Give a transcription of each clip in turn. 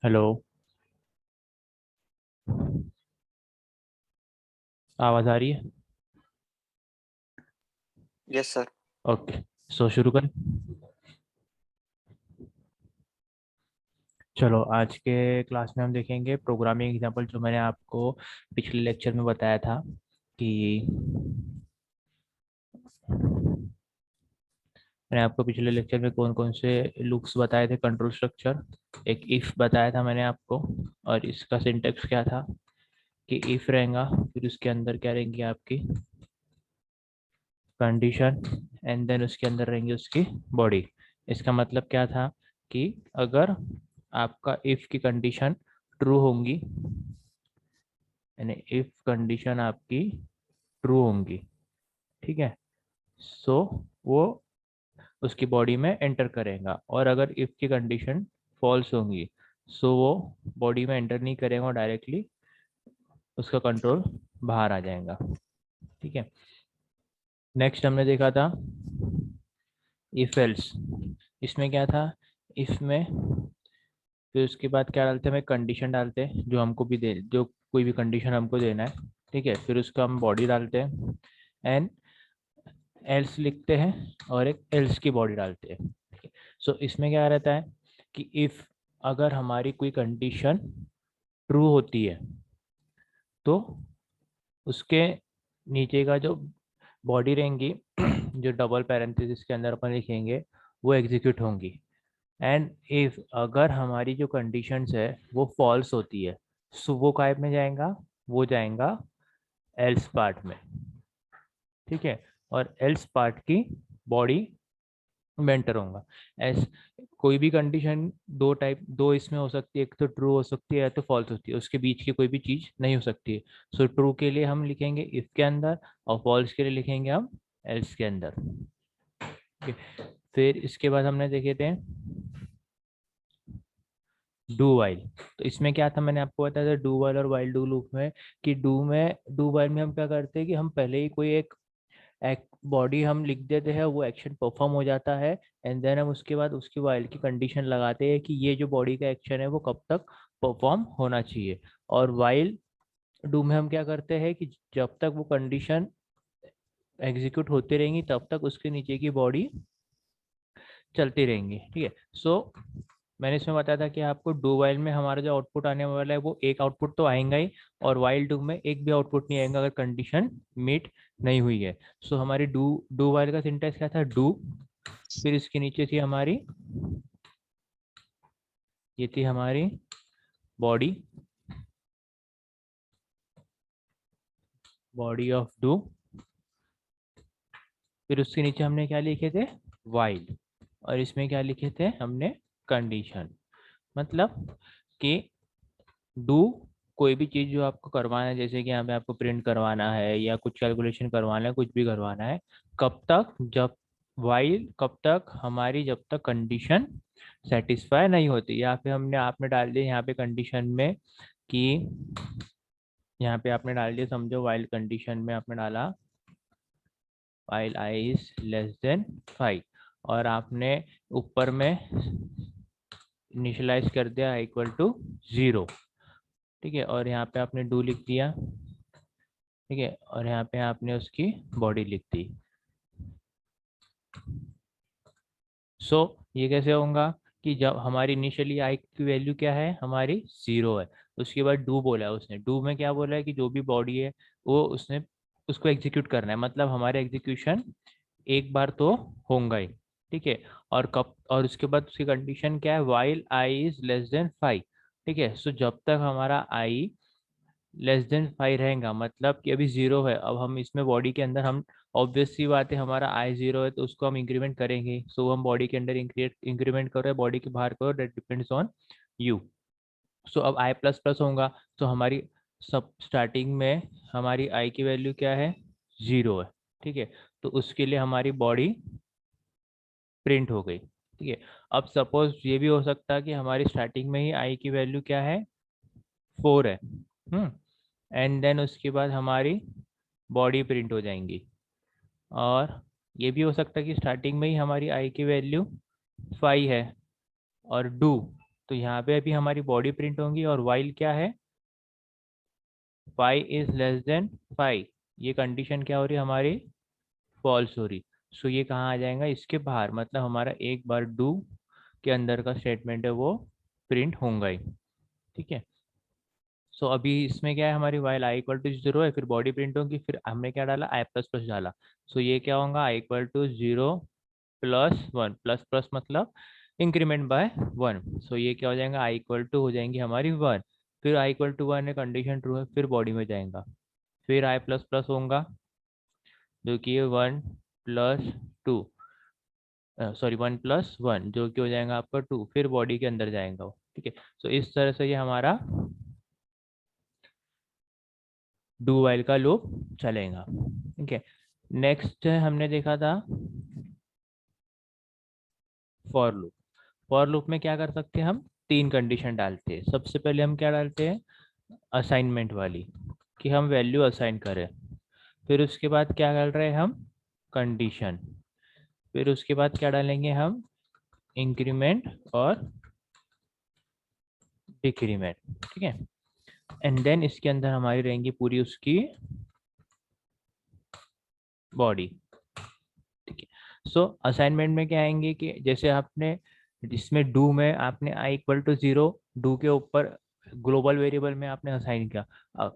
Hello. आवाज़ आ रही है? Yes sir. ओके, सो शुरू करें। चलो, आज के क्लास में हम देखेंगे प्रोग्रामिंग एग्जाम्पल, जो मैंने आपको पिछले लेक्चर में बताया था कि मैंने आपको पिछले लेक्चर में कौन कौन से लूप्स बताए थे, कंट्रोल स्ट्रक्चर। एक इफ बताया था मैंने आपको, और इसका सिंटेक्स क्या था कि इफ रहेगा, फिर उसके अंदर क्या रहेंगी आपकी कंडीशन, एंड देन उसके अंदर रहेंगी उसकी बॉडी। इसका मतलब क्या था कि अगर आपका इफ की कंडीशन ट्रू होंगी, यानी इफ कंडीशन आपकी ट्रू होंगी, ठीक है, सो वो उसकी बॉडी में एंटर करेगा। और अगर इफ की कंडीशन फॉल्स होंगी, सो वो बॉडी में एंटर नहीं करेगा और डायरेक्टली उसका कंट्रोल बाहर आ जाएगा, ठीक है। नेक्स्ट हमने देखा था इफ एल्स। इसमें क्या था, इफ में फिर उसके बाद क्या डालते हैं, हमें कंडीशन डालते हैं जो हमको भी दे, जो कोई भी कंडीशन हमको देना है, ठीक है। फिर उसका हम बॉडी डालते हैं, एंड एल्स लिखते हैं, और एक एल्स की बॉडी डालते हैं, ठीक है। सो इसमें क्या रहता है कि इफ अगर हमारी कोई कंडीशन ट्रू होती है, तो उसके नीचे का जो बॉडी रहेंगी जो डबल पैरेंथेसिस के अंदर अपन लिखेंगे, वो एग्जीक्यूट होंगी। एंड इफ अगर हमारी जो कंडीशंस है वो फॉल्स होती है, सो वो काय में जाएगा, वो जाएगा एल्स पार्ट में, ठीक है। और एल्स पार्ट की बॉडी मेंटर होगा। एस कोई भी कंडीशन दो इसमें हो सकती है, एक तो ट्रू हो सकती है या तो फॉल्स होती है, उसके बीच की कोई भी चीज नहीं हो सकती है। सो ट्रू के लिए हम लिखेंगे इफ के अंदर और फॉल्स के लिए लिखेंगे हम एल्स के अंदर। Okay. फिर इसके बाद हमने देखे थे डू वाइल। तो इसमें क्या था, मैंने आपको बताया था डू वाइल और वाइल डू लूप में कि डू वाइल में हम क्या करते हैं कि हम पहले ही कोई एक बॉडी हम लिख देते हैं, वो एक्शन परफॉर्म हो जाता है, एंड देन हम उसके बाद उसकी वाइल की कंडीशन लगाते हैं कि ये जो बॉडी का एक्शन है वो कब तक परफॉर्म होना चाहिए। और वाइल डू में हम क्या करते हैं कि जब तक वो कंडीशन एग्जीक्यूट होती रहेंगी तब तक उसके नीचे की बॉडी चलती रहेंगी। ठीक है। सो मैंने इसमें बताया था कि आपको डू वाइल में हमारा जो आउटपुट आने वाला है वो एक आउटपुट तो आएगा ही, और वाइल डू में एक भी आउटपुट नहीं आएगा अगर कंडीशन मीट नहीं हुई है। सो हमारी डू डू वाइल का सिंटेक्स क्या था, डू, फिर इसके नीचे थी हमारी, ये थी हमारी बॉडी, बॉडी ऑफ डू, फिर उसके नीचे हमने क्या लिखे थे, वाइल, और इसमें क्या लिखे थे हमने, कंडीशन। मतलब कि डू कोई भी चीज जो आपको करवाना है, जैसे कि यहाँ पे आपको प्रिंट करवाना है या कुछ कैलकुलेशन करवाना है, कुछ भी करवाना है, कब तक, जब वाइल कब तक हमारी, जब तक कंडीशन सेटिस्फाई नहीं होती। यहाँ पे हमने आपने डाल दिया यहाँ पे कंडीशन में कि, यहाँ पे आपने डाल दिया, समझो वाइल कंडीशन में आपने डाला while I is less than 5, और आपने ऊपर में इनिशियलाइज कर दिया इक्वल टू 0। ठीक है, और यहाँ पे आपने डू लिख दिया। ठीक है, और यहाँ पे आपने उसकी बॉडी लिख दी। सो ये कैसे होगा कि जब हमारी इनिशियली आई की वैल्यू क्या है, हमारी 0 है, उसके बाद डू बोला है उसने, डू में क्या बोला है कि जो भी बॉडी है वो उसने उसको एग्जीक्यूट करना है, मतलब हमारे एग्जीक्यूशन एक बार तो होगा ही। ठीक है, और कब, और उसके बाद उसकी कंडीशन क्या है, while I is less than 5। ठीक है, सो जब तक हमारा आई लेस देन 5 रहेगा, मतलब कि अभी 0 है, अब हम इसमें बॉडी के अंदर हम ऑब्वियस सी बात है हमारा आई 0 है तो उसको हम इंक्रीमेंट करेंगे। सो हम बॉडी के अंदर इंक्रीमेंट कर रहे हैं, बॉडी के बाहर करो, दैट डिपेंड्स ऑन यू। सो अब आई प्लस प्लस होगा, तो हमारी सब स्टार्टिंग में हमारी आई की वैल्यू क्या है, 0 है। ठीक है, तो उसके लिए हमारी बॉडी प्रिंट हो गई। ठीक है, अब सपोज ये भी हो सकता है कि हमारी स्टार्टिंग में ही आई की वैल्यू क्या है, 4 है। एंड देन उसके बाद हमारी बॉडी प्रिंट हो जाएंगी। और ये भी हो सकता है कि स्टार्टिंग में ही हमारी आई की वैल्यू 5 है और डू, तो यहाँ पे अभी हमारी बॉडी प्रिंट होंगी, और वाइल क्या है, 5 इज लेस देन 5, ये कंडीशन क्या हो रही है हमारी, फॉल्स हो रही। सो ये कहाँ आ जाएगा, इसके बाहर, मतलब हमारा एक बार डू के अंदर का स्टेटमेंट है वो प्रिंट होगा ही। ठीक है, सो अभी इसमें क्या है, हमारी वाइल आई इक्वल टू 0 है, फिर बॉडी प्रिंट होगी, फिर हमने क्या डाला, आई प्लस प्लस डाला। सो ये क्या होगा, I equal to 0 plus 1, plus plus मतलब इंक्रीमेंट बाय 1। सो ये क्या हो जाएगा, आई इक्वल टू हो जाएंगी हमारी 1, फिर आई इक्वल टू 1 है, कंडीशन ट्रू है, फिर बॉडी में जाएगा, फिर आई प्लस प्लस होगा जो कि 1 प्लस 2, सॉरी 1 प्लस 1 जो कि हो जाएगा आपका 2, फिर बॉडी के अंदर जाएगा वो। ठीक है, सो इस तरह से ये हमारा डू वाइल का लूप चलेगा। ठीक है, नेक्स्ट हमने देखा था फॉर लूप। फॉर लूप में क्या कर सकते हैं हम, तीन कंडीशन डालते हैं। सबसे पहले हम क्या डालते हैं, असाइनमेंट वाली, कि हम वैल्यू असाइन करें। फिर उसके बाद क्या डाल रहे हैं हम, कंडीशन। फिर उसके बाद क्या डालेंगे हम, इंक्रीमेंट और डिक्रीमेंट। ठीक है, एंड देन इसके अंदर हमारी रहेंगी पूरी उसकी बॉडी। ठीक है, सो असाइनमेंट में क्या आएंगे कि जैसे आपने इसमें डू में आपने आई इक्वल टू 0 डू के ऊपर ग्लोबल वेरिएबल में आपने असाइन किया।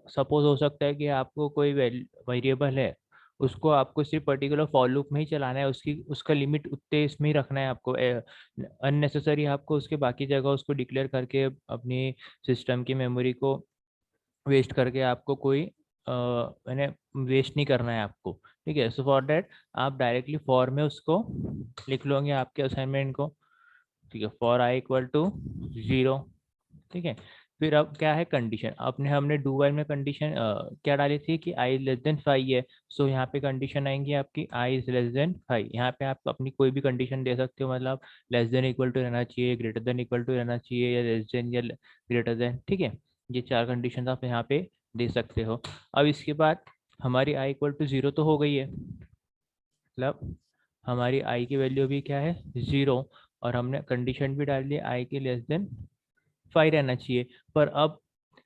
सपोज हो सकता है कि आपको कोई वेरिएबल है, उसको आपको सिर्फ पर्टिकुलर फॉर लूप में ही चलाना है, उसकी उसका लिमिट उतने इसमें ही रखना है आपको, अननेसेसरी आपको उसके बाकी जगह उसको डिक्लेयर करके अपनी सिस्टम की मेमोरी को वेस्ट करके आपको कोई मैंने वेस्ट नहीं करना है आपको, ठीक है। सो फॉर दैट आप डायरेक्टली फॉर में उसको लिख लोगे आपके असाइनमेंट को, ठीक है। फॉर आई इक्वल टू 0, ठीक है। फिर अब क्या है कंडीशन, अपने हमने डू वाइल में कंडीशन क्या डाली थी कि आई लेस देन 5 है। सो यहाँ पे कंडीशन आएंगी आपकी आई इज लेस देन 5। यहाँ पे आप अपनी कोई भी कंडीशन दे सकते हो, मतलब लेस देन इक्वल टू रहना चाहिए, ग्रेटर देन इक्वल टू रहना चाहिए, या लेस देन या ग्रेटर देन, ठीक है। ये 4 कंडीशन आप यहाँ पे दे सकते हो। अब इसके बाद हमारी आई इक्वल टू 0 तो हो गई है, मतलब हमारी आई की वैल्यू भी क्या है 0, और हमने कंडीशन भी डाल दी आई की लेस देन 5 रहना चाहिए। पर अब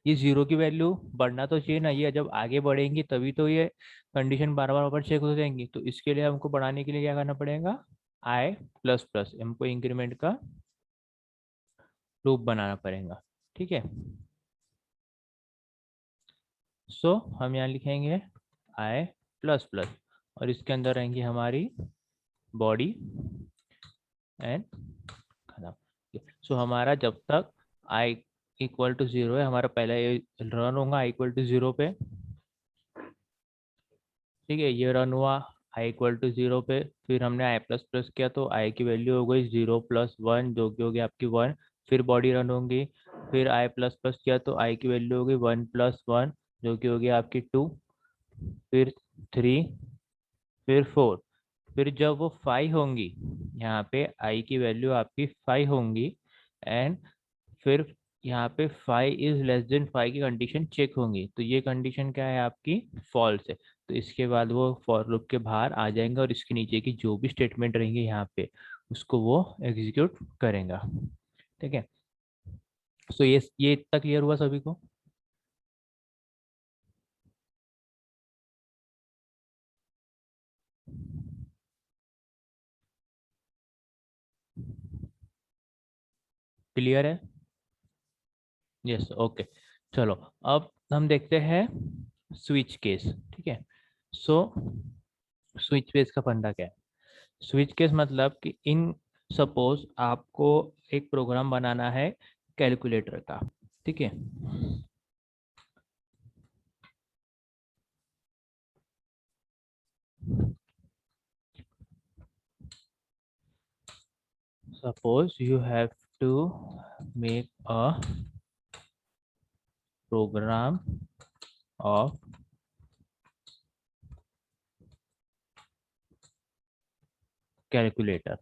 ये 0 की वैल्यू बढ़ना तो चाहिए ना, ये जब आगे बढ़ेंगी तभी तो ये कंडीशन बार बार ऊपर चेक हो जाएंगी। तो इसके लिए हमको बढ़ाने के लिए क्या करना पड़ेगा, आई प्लस प्लस, हमको इंक्रीमेंट का लूप बनाना पड़ेगा, ठीक है। सो हम यहाँ लिखेंगे आई प्लस प्लस, और इसके अंदर रहेंगी हमारी बॉडी एंड खत्म। सो हमारा जब तक आई इक्वल टू 0 है, हमारा पहला ये रन होगा आई इक्वल टू 0 पे, ठीक है। ये रन हुआ आई इक्वल टू 0 पे, फिर हमने आई प्लस प्लस किया तो आई की वैल्यू हो गई 0 प्लस 1 जो कि हो गई आपकी 1। फिर बॉडी रन होगी, फिर आई प्लस प्लस किया तो आई की वैल्यू हो गई 1 प्लस 1 जो कि हो गई आपकी 2, फिर 3, फिर 4। फिर जब वो 5 होंगी, यहाँ पे आई की वैल्यू आपकी 5 होंगी, एंड फिर यहाँ पे 5 इज लेस देन 5 की कंडीशन चेक होंगी, तो ये कंडीशन क्या है आपकी फॉल्स है। तो इसके बाद वो फॉर लूप के बाहर आ जाएंगे, और इसके नीचे की जो भी स्टेटमेंट रहेंगे यहाँ पे उसको वो एग्जीक्यूट करेगा, ठीक है। सो ये इतना क्लियर हुआ सभी को। क्लियर है, यस, ओके। चलो अब हम देखते हैं स्विच केस, ठीक है। सो स्विच केस का फंडा क्या है, स्विच केस मतलब कि इन सपोज आपको एक प्रोग्राम बनाना है कैलकुलेटर का, ठीक है। Suppose you have to make a program of calculator.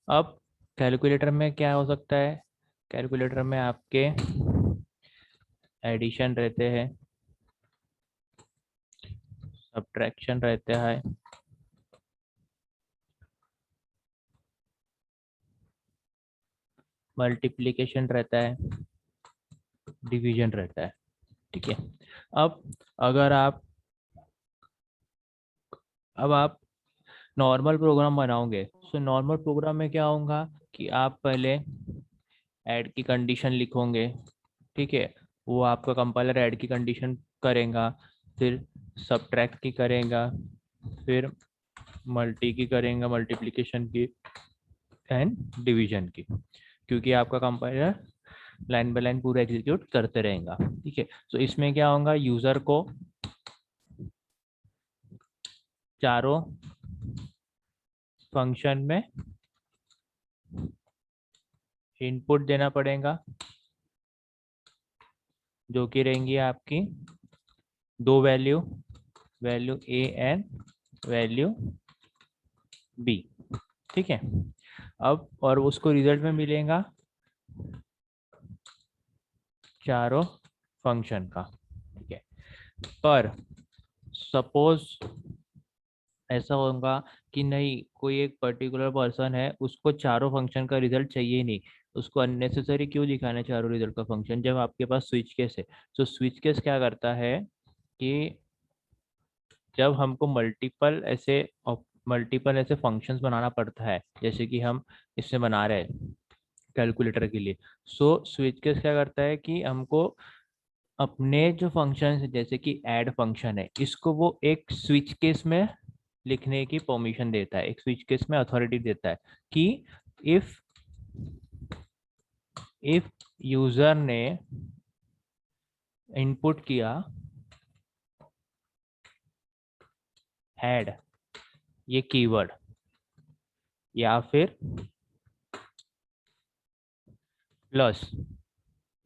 अब कैलकुलेटर में क्या हो सकता है, कैलकुलेटर में आपके एडिशन रहते हैं, सब्ट्रैक्शन रहता है, मल्टीप्लिकेशन रहता है, डिवीजन रहता है, ठीक है। अब अगर आप अब आप नॉर्मल प्रोग्राम बनाओगे, सो नॉर्मल प्रोग्राम में क्या होगा कि आप पहले ऐड की कंडीशन लिखोगे, ठीक है। वो आपका कंपाइलर ऐड की कंडीशन करेगा, फिर सब्ट्रैक्ट की करेगा, फिर मल्टी की करेगा, मल्टीप्लिकेशन की एंड डिवीजन की, क्योंकि आपका कंपाइलर लाइन बाय लाइन पूरा एग्जीक्यूट करते रहेगा, ठीक है। तो इसमें क्या होगा, यूजर को चारों फंक्शन में इनपुट देना पड़ेगा, जो कि रहेंगी आपकी दो value, value A and value B, ठीक है। अब और उसको रिजल्ट में मिलेगा चारों फंक्शन का, ठीक है। पर सपोज ऐसा होगा कि नहीं, कोई एक पर्टिकुलर पर्सन है, उसको चारों फंक्शन का रिजल्ट चाहिए ही नहीं, उसको अननेसेसरी क्यों दिखाना है चारों रिजल्ट का फंक्शन, जब आपके पास स्विच केस है। तो स्विच केस क्या करता है कि जब हमको मल्टीपल ऐसे फंक्शंस बनाना पड़ता है, जैसे कि हम इससे बना रहे हैं कैलकुलेटर के लिए, सो स्विच केस क्या करता है कि हमको अपने जो फंक्शन है, जैसे कि ऐड फंक्शन है, इसको वो एक स्विच केस में लिखने की परमिशन देता है, एक स्विच केस में अथॉरिटी देता है कि इफ इफ यूजर ने इनपुट किया हैड ये कीवर्ड, या फिर प्लस,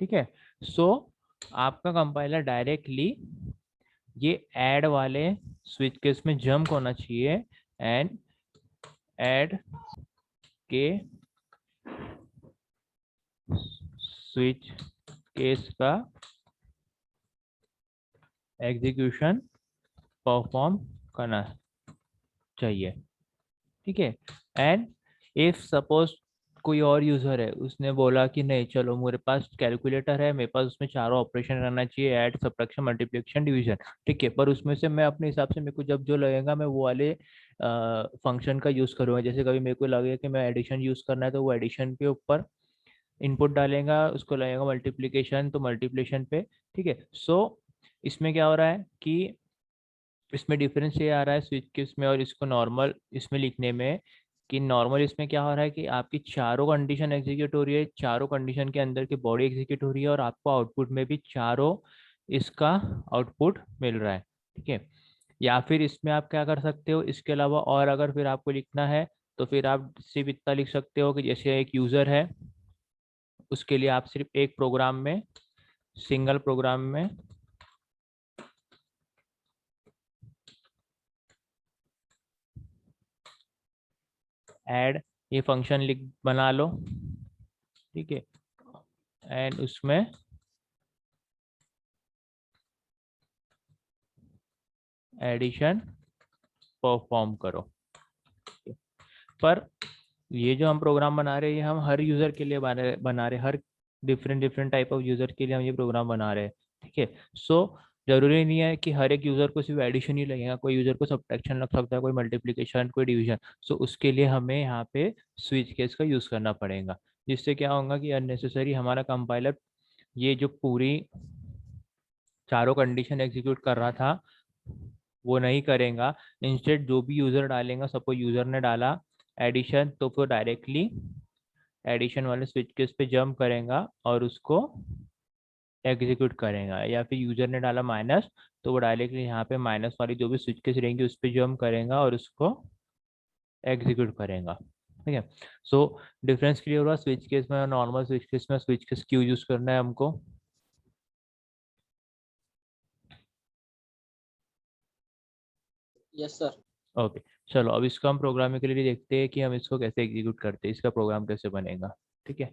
ठीक है। सो आपका कंपाइलर डायरेक्टली ये ऐड वाले स्विच केस में जंप होना चाहिए एंड ऐड के स्विच केस का एग्जीक्यूशन परफॉर्म करना चाहिए, ठीक है। एंड इफ सपोज कोई और यूजर है, उसने बोला कि नहीं चलो मेरे पास कैलकुलेटर है, मेरे पास उसमें चारों ऑपरेशन करना चाहिए, ऐड सब्ट्रैक्शन मल्टीप्लिकेशन डिवीजन, ठीक है, पर उसमें से मैं अपने हिसाब से मेरे को जब जो लगेगा मैं वो वाले फंक्शन का यूज करूंगा। जैसे कभी मेरे को लगेगा कि मैं एडिशन यूज करना है तो वो एडिशन के ऊपर इनपुट डालेगा, उसको लगेगा मल्टीप्लिकेशन तो मल्टीप्लिकेशन पे, ठीक है। सो इसमें क्या हो रहा है कि इसमें डिफरेंस ये आ रहा है स्विच के इसमें और इसको नॉर्मल इसमें लिखने में, कि नॉर्मल इसमें क्या हो रहा है कि आपकी चारों कंडीशन एग्जीक्यूट हो रही है, चारों कंडीशन के अंदर की बॉडी एग्जीक्यूट हो रही है और आपको आउटपुट में भी चारों इसका आउटपुट मिल रहा है, ठीक है। या फिर इसमें आप क्या कर सकते हो, इसके अलावा और अगर फिर आपको लिखना है तो फिर आप सिर्फ इतना लिख सकते हो कि जैसे एक यूज़र है, उसके लिए आप सिर्फ एक प्रोग्राम में, सिंगल प्रोग्राम में ऐड ये फंक्शन लिख बना लो, ठीक है, एंड उसमें एडिशन परफॉर्म करो। पर ये जो हम प्रोग्राम बना रहे हैं ये हम हर यूजर के लिए बना रहे हैं, हर different different type of user के लिए हम ये प्रोग्राम बना रहे हैं, ठीक है। सो जरूरी नहीं है कि हर एक यूजर को सिर्फ एडिशन ही लगेगा, कोई यूजर को सब्ट्रैक्शन लग सकता है, कोई मल्टीप्लिकेशन, कोई डिवीजन। सो उसके लिए हमें यहाँ पे स्विच केस का यूज करना पड़ेगा, जिससे क्या होगा कि अननेसेसरी हमारा कंपाइलर ये जो पूरी चारों कंडीशन एग्जीक्यूट कर रहा था वो नहीं करेगा। इंस्टेड जो भी यूजर डालेगा, सपोज यूजर ने डाला एडिशन तो फिर डायरेक्टली एडिशन वाले स्विच केस पे जंप करेगा और उसको एग्जीक्यूट करेगा, या फिर यूजर ने डाला माइनस तो वो डायरेक्टली यहाँ पे माइनस वाली जो भी स्विच केस रहेंगी उस पर जंप करेगा और उसको एग्जीक्यूट करेगा, ठीक है। सो डिफरेंस क्लियर हुआ स्विच केस में और नॉर्मल स्विच केस में। स्विच केस क्यों यूज करना है हमको। Yes sir. ओके, चलो अब इसको हम प्रोग्रामिंग के लिए देखते हैं कि हम इसको कैसे एग्जीक्यूट करते हैं, इसका प्रोग्राम कैसे बनेगा, ठीक है।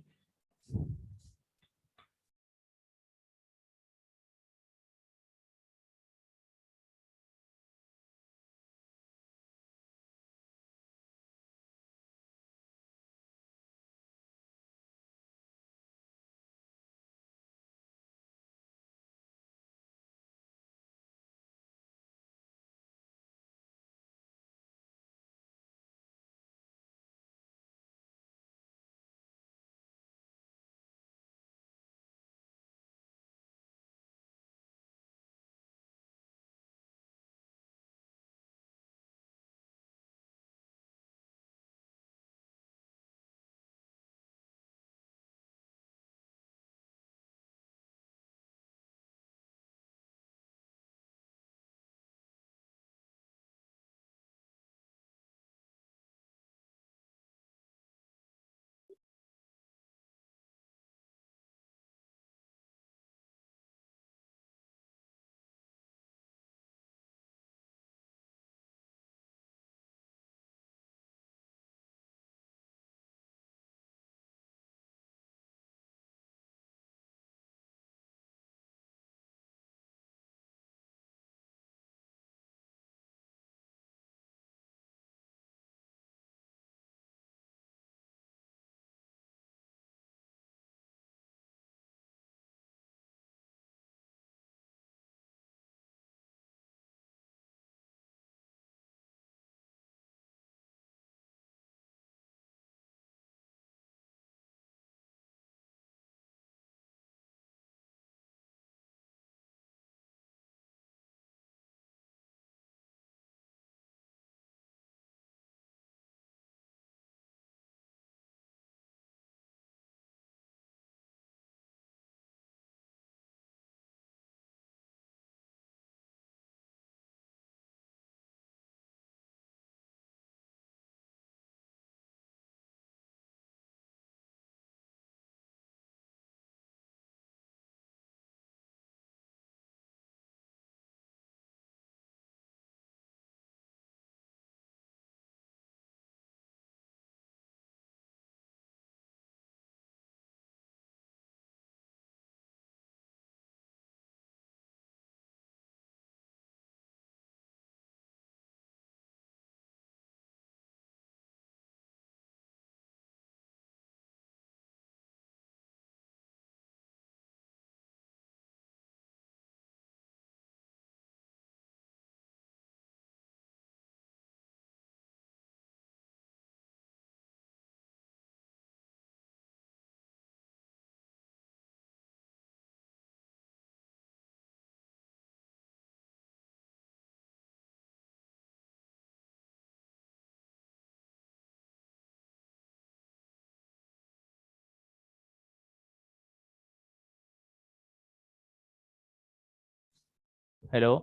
हेलो,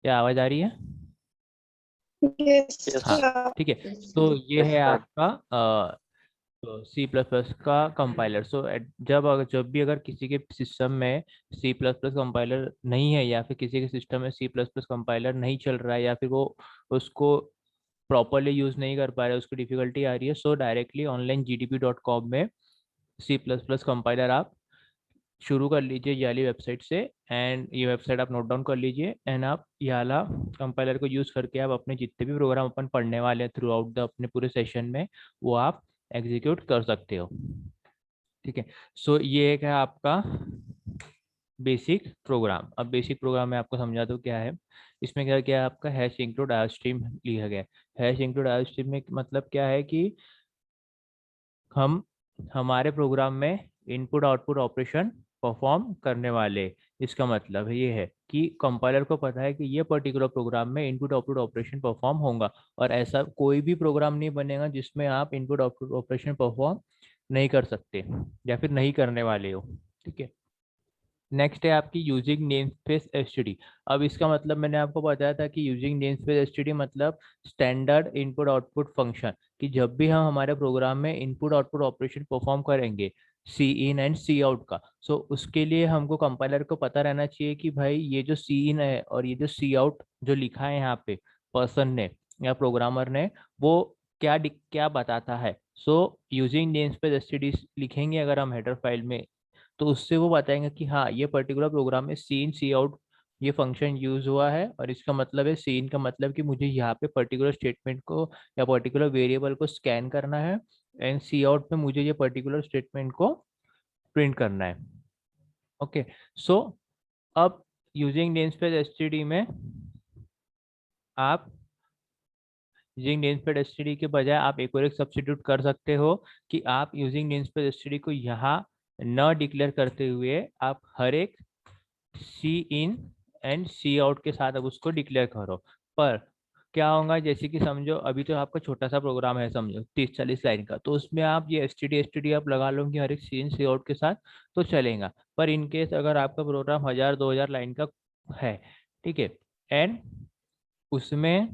क्या आवाज आ रही है? Yes. हाँ, ठीक है। तो ये है आपका सी प्लस प्लस का कंपाइलर। सो जब भी अगर किसी के सिस्टम में सी प्लस प्लस कंपाइलर नहीं है, या फिर किसी के सिस्टम में सी प्लस प्लस कंपाइलर नहीं चल रहा है, या फिर वो उसको प्रॉपरली यूज नहीं कर पा रहे, उसको डिफिकल्टी आ रही है, सो डायरेक्टली ऑनलाइन gdp.com में सी प्लस प्लस कंपाइलर आप शुरू कर लीजिए ये वाली वेबसाइट से। एंड ये वेबसाइट आप नोट डाउन कर लीजिए, एंड आप ये वाला कंपाइलर को यूज़ करके आप अपने जितने भी प्रोग्राम अपन पढ़ने वाले हैं थ्रू आउट द अपने पूरे सेशन में, वो आप एग्जीक्यूट कर सकते हो। ठीक है। सो ये एक है आपका बेसिक प्रोग्राम। अब बेसिक प्रोग्राम में आपको समझा दूँ क्या है। इसमें क्या क्या है, आपका हैश इंक्लूड आईओस्ट्रीम लिखा गया है। हैश इंक्लूड आईओस्ट्रीम में मतलब क्या है कि हम हमारे प्रोग्राम में इनपुट आउटपुट ऑपरेशन परफॉर्म करने वाले। इसका मतलब ये है कि कंपाइलर को पता है कि ये पर्टिकुलर प्रोग्राम में इनपुट आउटपुट ऑपरेशन परफॉर्म होगा, और ऐसा कोई भी प्रोग्राम नहीं बनेगा जिसमें आप इनपुट आउटपुट ऑपरेशन परफॉर्म नहीं कर सकते या फिर नहीं करने वाले हो। ठीक है। नेक्स्ट है आपकी यूजिंग नेम स्पेस एसटीडी। अब इसका मतलब मैंने आपको बताया था कि यूजिंग नेम स्पेस एसटीडी मतलब स्टैंडर्ड इनपुट आउटपुट फंक्शन, कि जब भी हम हमारे प्रोग्राम में इनपुट आउटपुट ऑपरेशन परफॉर्म करेंगे सी इन एंड सी आउट का, सो उसके लिए हमको कंपाइलर को पता रहना चाहिए कि भाई ये जो सी इन है और ये जो सी आउट जो लिखा है यहाँ पे पर्सन ने या प्रोग्रामर ने, वो क्या बताता है। So using name space STD लिखेंगे अगर हम हेडर फाइल में, तो उससे वो बताएंगे कि हाँ ये पर्टिकुलर प्रोग्राम में सी इन सी आउट ये फंक्शन यूज हुआ है, और इसका मतलब है सी इन का मतलब कि मुझे यहाँ पे पर्टिकुलर स्टेटमेंट को या पर्टिकुलर वेरिएबल को स्कैन करना है, एंड सी आउट में मुझे ये पर्टिकुलर स्टेटमेंट को प्रिंट करना है। ओके। सो अब यूजिंग नेमस्पेस एसटीडी में आप यूजिंग नेमस्पेस एसटीडी के बजाय आप एक और एक सब्स्टिट्यूट कर सकते हो, कि आप यूजिंग नेमस्पेस एसटीडी को यहाँ न डिक्लेयर करते हुए आप हर एक सी इन एंड सी आउट के साथ अब उसको डिक्लेयर करो। पर क्या होगा, जैसे कि समझो अभी तो आपका छोटा सा प्रोग्राम है, समझो 30-40 लाइन का, तो उसमें आप ये एस टी डी आप लगा लोगे हर एक सी इन सी आउट के साथ, तो चलेगा। पर इन केस अगर आपका प्रोग्राम 1000-2000 लाइन का है, ठीक है, एंड उसमें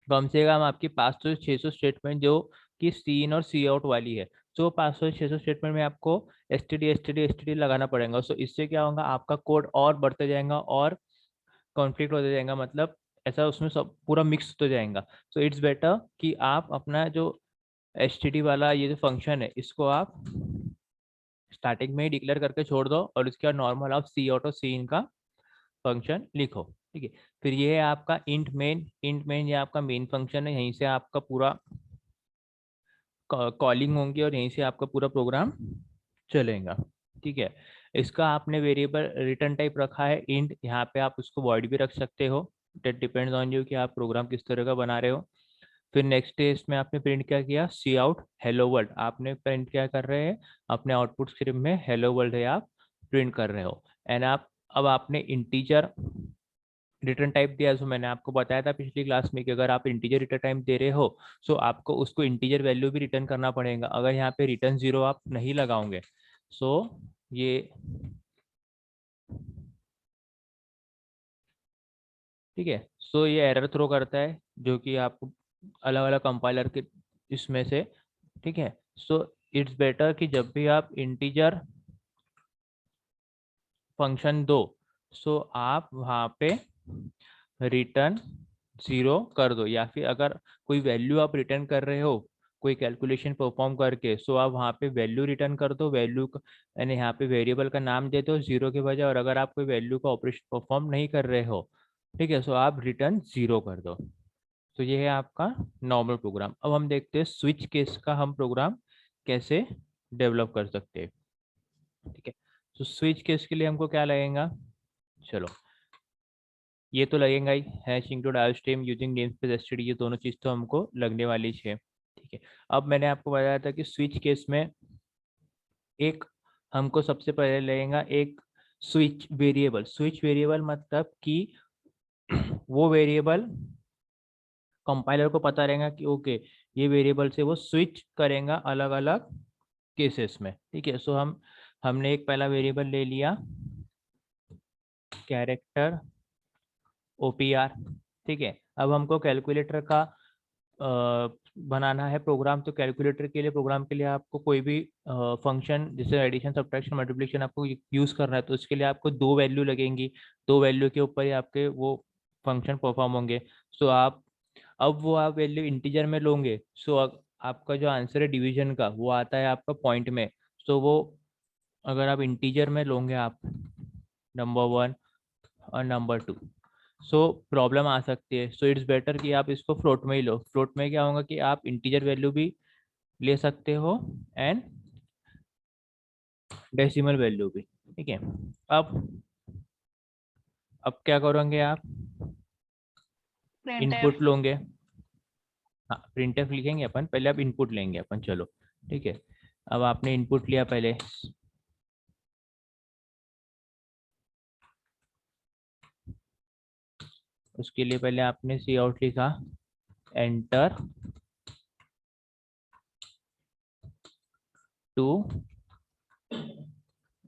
कम से कम आपकी 500-600 स्टेटमेंट जो कि सी इन और सी आउट वाली है, तो 500-600 स्टेटमेंट में आपको एस टी डी लगाना पड़ेगा। सो इससे क्या होगा, आपका कोड और बढ़ते जाएगा और कॉन्फ्लिक्ट होते जाएगा, मतलब ऐसा उसमें सब पूरा मिक्स होते जाएगा। सो इट्स बेटर कि आप अपना जो एस टी डी वाला ये जो फंक्शन है इसको आप स्टार्टिंग में ही डिक्लेयर करके छोड़ दो, और उसके बाद नॉर्मल आप सी आउट और सी इन का फंक्शन लिखो। ठीक है। फिर ये है आपका इंट मेन ये आपका मेन फंक्शन है, यहीं से आपका पूरा कॉलिंग होंगी और यहीं से आपका पूरा प्रोग्राम चलेगा। ठीक है। इसका आपने वेरिएबल रिटर्न टाइप रखा है इंट, यहाँ पे आप उसको वॉइड भी रख सकते हो, डेट डिपेंड्स ऑन यू कि आप प्रोग्राम किस तरह का बना रहे हो। फिर नेक्स्ट है इसमें आपने प्रिंट क्या किया, सी आउट हेलो वर्ल्ड आपने प्रिंट क्या कर रहे हैं, अपने आउटपुट स्क्रिप्ट में हेलो वर्ल्ड है आप प्रिंट कर रहे हो। एंड आप अब आपने इंटीजर रिटर्न टाइप दिया, सो मैंने आपको बताया था पिछली क्लास में कि अगर आप इंटीजर रिटर्न टाइप दे रहे हो, सो आपको उसको इंटीजर वैल्यू भी रिटर्न करना पड़ेगा। अगर यहाँ पे रिटर्न 0 आप नहीं लगाओगे, सो ये ठीक है, सो ये एरर थ्रो करता है, जो कि आपको अलग अलग कंपाइलर के इसमें से। ठीक है। सो इट्स बेटर कि जब भी आप इंटीजर फंक्शन दो, सो आप वहाँ पे रिटर्न 0 कर दो, या फिर अगर कोई वैल्यू आप रिटर्न कर रहे हो कोई कैलकुलेशन परफॉर्म करके, सो आप वहाँ पे वैल्यू रिटर्न कर दो, वैल्यू यानी यहाँ पे वेरिएबल का नाम दे दो 0 के बजाय, और अगर आप कोई वैल्यू का ऑपरेशन परफॉर्म नहीं कर रहे हो, ठीक है, सो आप रिटर्न 0 कर दो। तो ये है आपका नॉर्मल प्रोग्राम। अब हम देखते हैं स्विच केस का हम प्रोग्राम कैसे डेवलप कर सकते हैं। ठीक है। तो स्विच केस के लिए हमको क्या लगेगा, चलो ये तो लगेगा ही, hash include iostream using namespace std, ये दोनों चीज तो हमको लगने वाली है। ठीक है। अब मैंने आपको बताया था कि स्विच केस में एक हमको सबसे पहले लगेगा एक स्विच वेरिएबल मतलब कि वो वेरिएबल कंपाइलर को पता रहेगा कि ओके ये वेरिएबल से वो स्विच करेगा अलग अलग केसेस में। ठीक है। सो हमने एक पहला वेरिएबल ले लिया कैरेक्टर OPR, ठीक है। अब हमको कैलकुलेटर का बनाना है प्रोग्राम। तो कैलकुलेटर के लिए, प्रोग्राम के लिए आपको कोई भी फंक्शन जैसे एडिशन, सब्ट्रैक्शन, मल्टीप्लिकेशन आपको यूज करना है, तो उसके लिए आपको दो वैल्यू लगेंगी। दो वैल्यू के ऊपर ही आपके वो फंक्शन परफॉर्म होंगे। सो आप अब वो आप वैल्यू इंटीजर में लोगे, सो आपका जो आंसर है डिवीजन का वो आता है आपका पॉइंट में। सो वो अगर आप इंटीजर में लोगे आप नंबर 1 और नंबर 2, सो प्रॉब्लम आ सकती है। सो इट्स बेटर कि आप इसको फ्लोट में ही लो। फ्लोट में क्या होगा कि आप इंटीजर वैल्यू भी ले सकते हो एंड डेसिमल वैल्यू भी, ठीक है। अब अब क्या करोगे आप, प्रिंटफ। इनपुट लोगे। हाँ, प्रिंटफ लिखेंगे अपन, पहले आप इनपुट लेंगे अपन, चलो ठीक है। अब आपने इनपुट लिया पहले, उसके लिए पहले आपने सी आउट लिखा, एंटर टू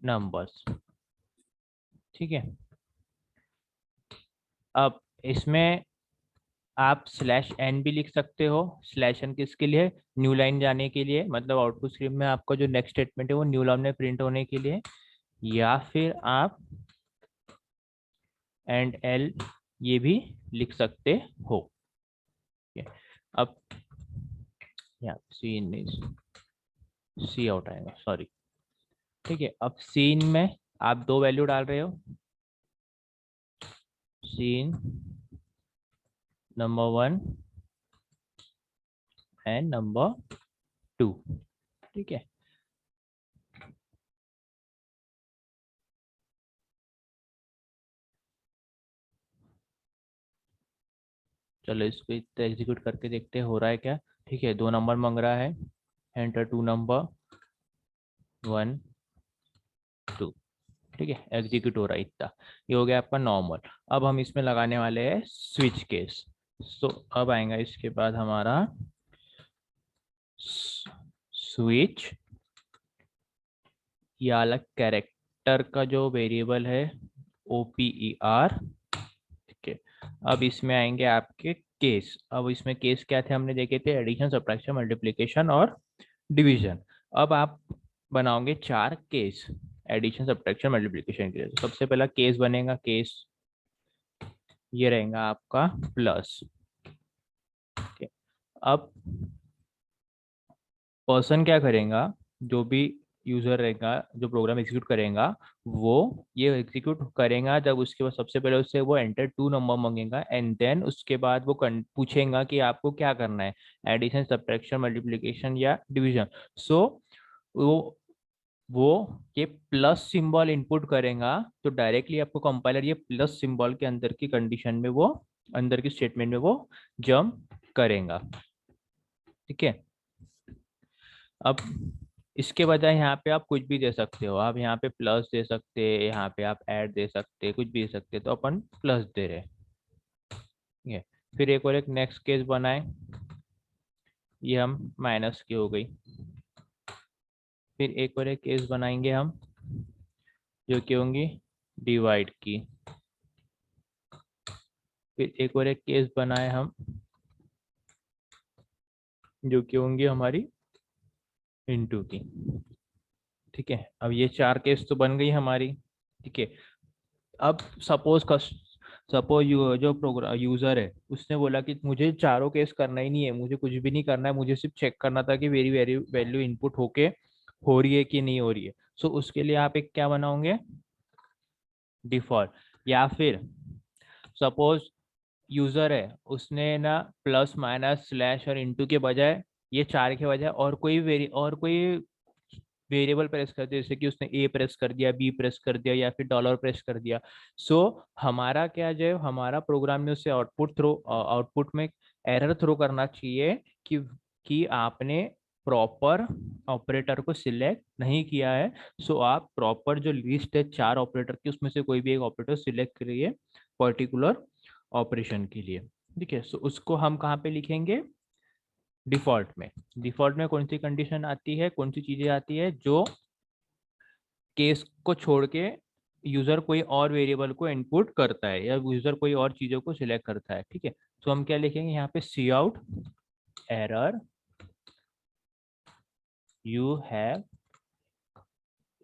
नंबर्स, ठीक है। अब इसमें आप /n भी लिख सकते हो। /n किसके लिए, न्यू लाइन जाने के लिए, मतलब आउटपुट स्क्रीन में आपका जो नेक्स्ट स्टेटमेंट है वो न्यू लाइन में प्रिंट होने के लिए। या फिर आप &l ये भी लिख सकते हो, ठीक है। अब यहाँ सी आउट आएगा, सॉरी, ठीक है। अब सीन में आप दो वैल्यू डाल रहे हो, सीन नंबर 1 एंड नंबर 2, ठीक है। चलो इसको एग्जीक्यूट करके देखते हैं हो रहा है क्या, ठीक है। दो नंबर मांग रहा है, एंटर टू नंबर 1 2, ठीक है। एग्जीक्यूट हो रहा है इतना, ये हो गया आपका नॉर्मल। अब हम इसमें लगाने वाले हैं स्विच केस। सो अब आएगा इसके बाद हमारा स्विच, या अलग कैरेक्टर का जो वेरिएबल है OPER, ठीक है। अब इसमें आएंगे आपके केस। अब इसमें केस क्या थे हमने देखे थे, एडिशन, सब्ट्रैक्शन, मल्टीप्लिकेशन और डिवीजन। अब आप बनाओगे चार केस एडिशन, सब्ट्रैक्शन, मल्टीप्लिकेशन के लिए। तो सबसे पहला केस बनेगा, केस ये रहेगा आपका प्लस, ठीक है। अब पर्सन क्या करेगा, जो भी यूजर रहेगा जो प्रोग्राम एग्जीक्यूट करेगा, वो ये एग्जीक्यूट करेगा जब उसके बाद सबसे पहले उससे वो एंटर टू नंबर मांगेगा, एंड देन उसके बाद वो पूछेगा कि आपको क्या करना है, एडिशन, सब्ट्रैक्शन, मल्टीप्लिकेशन या डिवीजन। सो वो वो ये प्लस सिंबल इनपुट करेगा, तो डायरेक्टली आपको कंपाइलर ये प्लस सिंबल के अंदर की कंडीशन में वो, अंदर की स्टेटमेंट में वो जंप करेगा, ठीक है। अब इसके बजाय यहाँ पे आप कुछ भी दे सकते हो। आप यहाँ पे प्लस दे सकते हैं, यहाँ पे आप ऐड दे सकते हैं, कुछ भी दे सकते हैं। तो अपन प्लस दे रहे हैं, ठीक है। फिर एक और एक नेक्स्ट केस बनाए, ये हम माइनस की हो गई। फिर एक और एक केस बनाएंगे हम, जो कि होंगी डिवाइड की। फिर एक और एक केस बनाए हम, जो कि होंगी हमारी इनटू की, ठीक है। अब ये चार केस तो बन गई हमारी, ठीक है। अब सपोज जो प्रोग्राम यूजर है उसने बोला कि मुझे चारों केस करना ही नहीं है, मुझे कुछ भी नहीं करना है, मुझे सिर्फ चेक करना था कि वेरी वेरी वैल्यू इनपुट होके हो रही है कि नहीं हो रही है। सो उसके लिए आप एक क्या बनाओगे, डिफॉल्ट। या फिर सपोज यूजर है, उसने ना प्लस, माइनस, स्लैश और इनटू के बजाय, ये चार के बजाय और कोई वेरिएबल प्रेस कर दिया, जैसे कि उसने ए प्रेस कर दिया, बी प्रेस कर दिया, या फिर डॉलर प्रेस कर दिया। सो हमारा क्या, जो हमारा प्रोग्राम में उसे आउटपुट में एरर थ्रो करना चाहिए कि आपने प्रॉपर ऑपरेटर को सिलेक्ट नहीं किया है। सो आप प्रॉपर जो लिस्ट है चार ऑपरेटर की, उसमें से कोई भी एक ऑपरेटर सिलेक्ट करिए पर्टिकुलर ऑपरेशन के लिए, ठीक है। सो उसको हम कहाँ पे लिखेंगे, डिफॉल्ट में। डिफॉल्ट में कौन सी कंडीशन आती है, कौन सी चीजें आती है, जो केस को छोड़ के यूजर कोई और वेरिएबल को इनपुट करता है या यूजर कोई और चीजों को सिलेक्ट करता है, ठीक है। तो हम क्या लिखेंगे यहाँ पे, cout error you have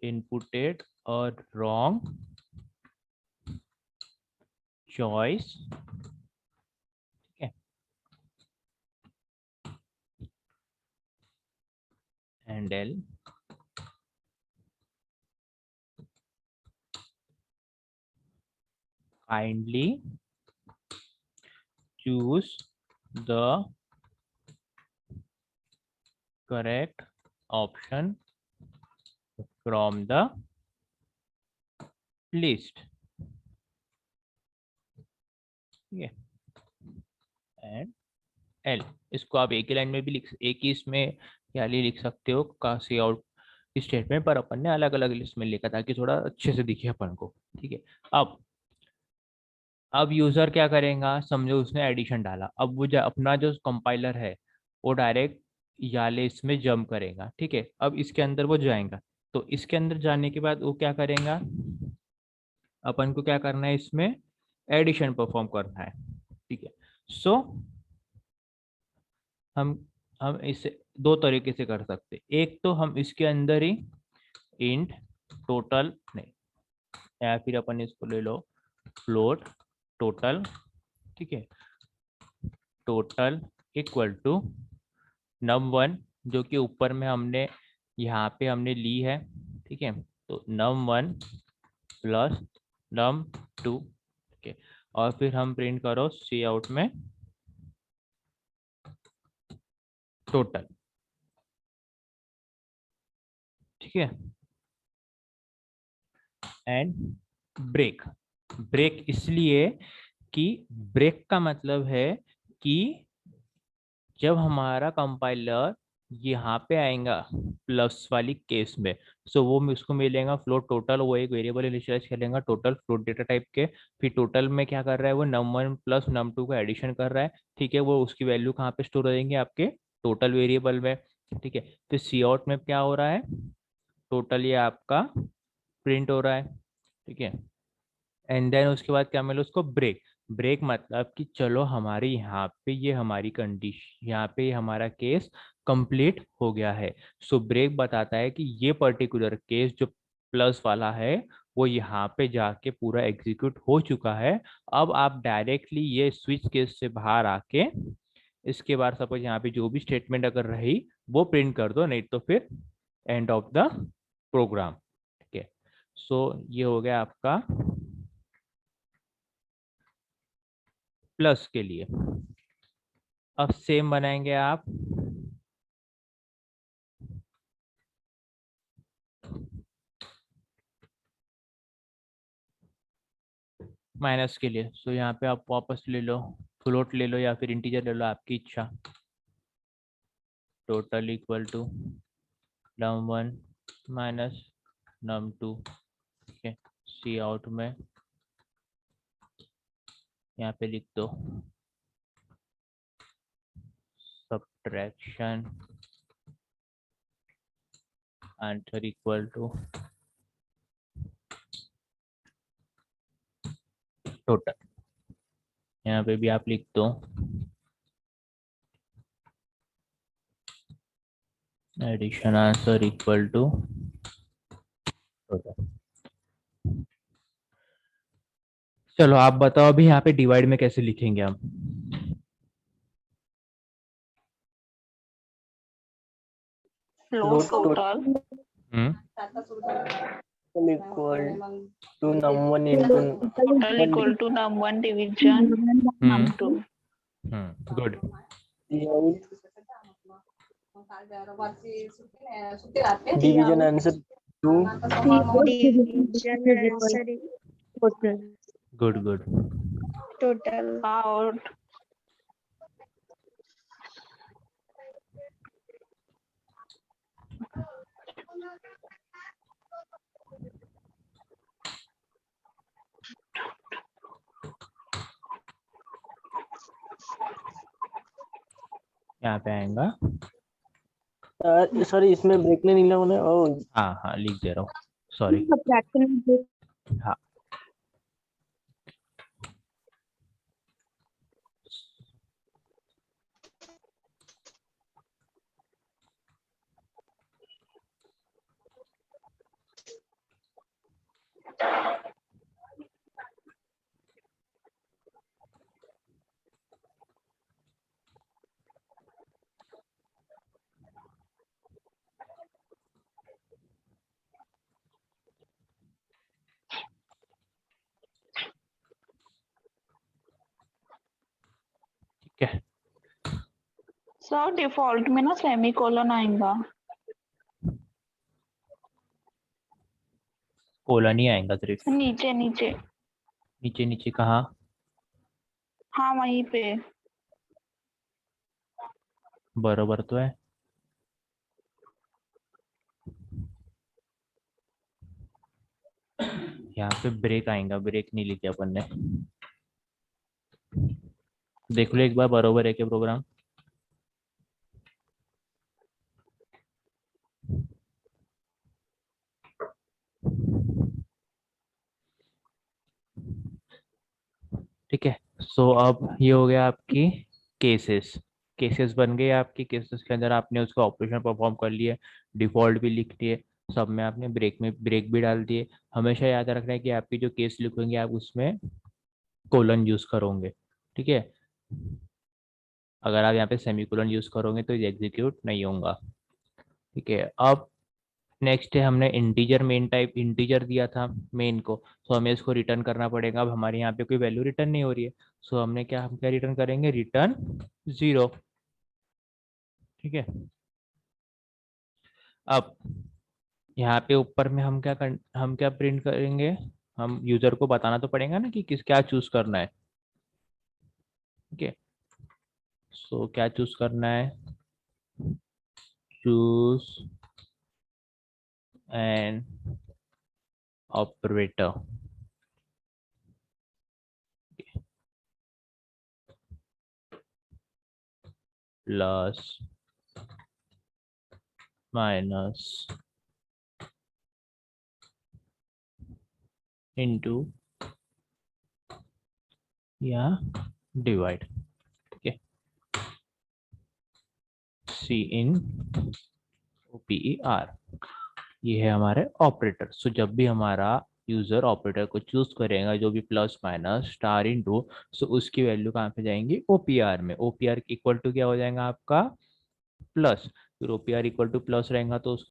inputted a wrong choice, ठीक है, handle kindly choose the correct option from the list, ठीक है, एंड एल। इसको आप एक ही लाइन में भी एक ही इसमें क्या लिख सकते हो का सी आउट स्टेटमेंट, पर अपन ने अलग अलग लिस्ट में लिखा ताकि थोड़ा अच्छे से दिखे अपन को, ठीक है। अब यूजर क्या करेगा, समझो उसने एडिशन डाला, अब वो अपना जो कंपाइलर है वो डायरेक्ट याले इसमें जंप करेगा, ठीक है। अब इसके अंदर वो जाएगा, तो इसके अंदर जाने के बाद वो क्या करेगा, अपन को क्या करना है, इसमें एडिशन परफॉर्म करना है, ठीक है। सो हम हम इसे दो तरीके से कर सकते हैं। एक तो हम इसके अंदर ही इंट टोटल नहीं, या फिर अपन इसको ले लो फ्लोट टोटल, ठीक है, टोटल इक्वल टू num1, जो कि ऊपर में हमने यहाँ पे हमने ली है, ठीक है। तो num1 प्लस num2, ठीक है, और फिर हम प्रिंट करो सी आउट में टोटल, ठीक है, एंड ब्रेक। ब्रेक इसलिए कि ब्रेक का मतलब है कि जब हमारा कंपाइलर यहाँ पे आएगा प्लस वाली केस में, सो वो उसको मिलेगा फ्लोट टोटल, वो एक वेरिएबल इनिशियलाइज कर लेगा टोटल फ्लोट डेटा टाइप के। फिर टोटल में क्या कर रहा है वो, num1 प्लस num2 का एडिशन कर रहा है, ठीक है। वो उसकी वैल्यू कहाँ पे स्टोर हो जाएंगे, आपके टोटल वेरिएबल में, ठीक है। फिर सी आउट में क्या हो रहा है, टोटल ये आपका प्रिंट हो रहा है, ठीक है। एंड देन उसके बाद क्या मिला उसको, ब्रेक। ब्रेक मतलब कि चलो हमारे यहाँ पे ये हमारी कंडीशन, यहाँ पे हमारा केस कंप्लीट हो गया है। सो ब्रेक बताता है कि ये पर्टिकुलर केस जो प्लस वाला है वो यहाँ पे जाके पूरा एग्जीक्यूट हो चुका है। अब आप डायरेक्टली ये स्विच केस से बाहर आके इसके बाद सपोज यहाँ पे जो भी स्टेटमेंट अगर रही वो प्रिंट कर दो, नहीं तो फिर एंड ऑफ द प्रोग्राम, ठीक है। सो ये हो गया आपका प्लस के लिए। अब सेम बनाएंगे आप माइनस के लिए। सो यहाँ पे आप वापस ले लो, फ्लोट ले लो या फिर इंटीजर ले लो, आपकी इच्छा। Total equal to num1 minus num2, ठीक है। सी आउट में यहाँ पे लिख दो subtraction answer equal to total. यहाँ पे भी आप लिख दो addition answer equal to total. चलो आप बताओ अभी यहाँ पे डिवाइड में कैसे लिखेंगे हम। Float total hmm equal to num1 into total equal to num1 division num2. Good. Division answer 2. Division answer total. Good good. Total. Out. यहाँ पे आएगा, सॉरी इसमें ब्रेक नहीं लिखा मैंने। हाँ हाँ लिख दे रहा हूँ। सॉरी। subtraction with this. हाँ, ठीक है। सर डिफॉल्ट में ना सेमीकोलन आएगा। कोलन ही आएगा सिर्फ। नीचे नीचे। नीचे नीचे कहाँ? हाँ वहीं पे। बराबर तो है। यहाँ पे ब्रेक आएगा, ब्रेक नहीं लिखे अपन ने। देख लो एक बार, बराबर है क्या प्रोग्राम? ठीक है। सो अब ये हो गया आपकी केसेस। केसेस बन गए आपकी। केसेस के अंदर आपने उसका ऑपरेशन परफॉर्म कर लिया, डिफॉल्ट भी लिख दिए, सब में आपने ब्रेक में ब्रेक भी डाल दिए। हमेशा याद रखना है कि आपकी जो केस लिखेंगे आप उसमें कोलन यूज करोगे। ठीक है। अगर आप यहाँ पे सेमीकोलन यूज करोगे तो ये एग्जीक्यूट नहीं होगा। ठीक है। अब नेक्स्ट है, हमने इंटीजर मेन टाइप इंटीजर दिया था मेन को, सो हमें इसको रिटर्न करना पड़ेगा। अब हमारे यहाँ पे कोई वैल्यू रिटर्न नहीं हो रही है, सो हम क्या रिटर्न करेंगे? रिटर्न 0। ठीक है। अब यहाँ पे ऊपर में हम क्या प्रिंट करेंगे? हम यूजर को बताना तो पड़ेगा ना कि किस क्या चूज करना है। ठीक है। सो क्या चूज करना है? Choose an operator. Plus minus into या डिवाइड। ठीक है। सी इन OPER, ये है हमारे ऑपरेटर। सो जब भी हमारा यूजर ऑपरेटर को चूज करेगा, जो भी प्लस माइनस स्टार इनटू, सो उसकी वैल्यू कहाँ पे जाएंगी? OPR में। OPR इक्वल टू क्या हो जाएगा आपका? प्लस। फिर OPR इक्वल टू प्लस रहेगा तो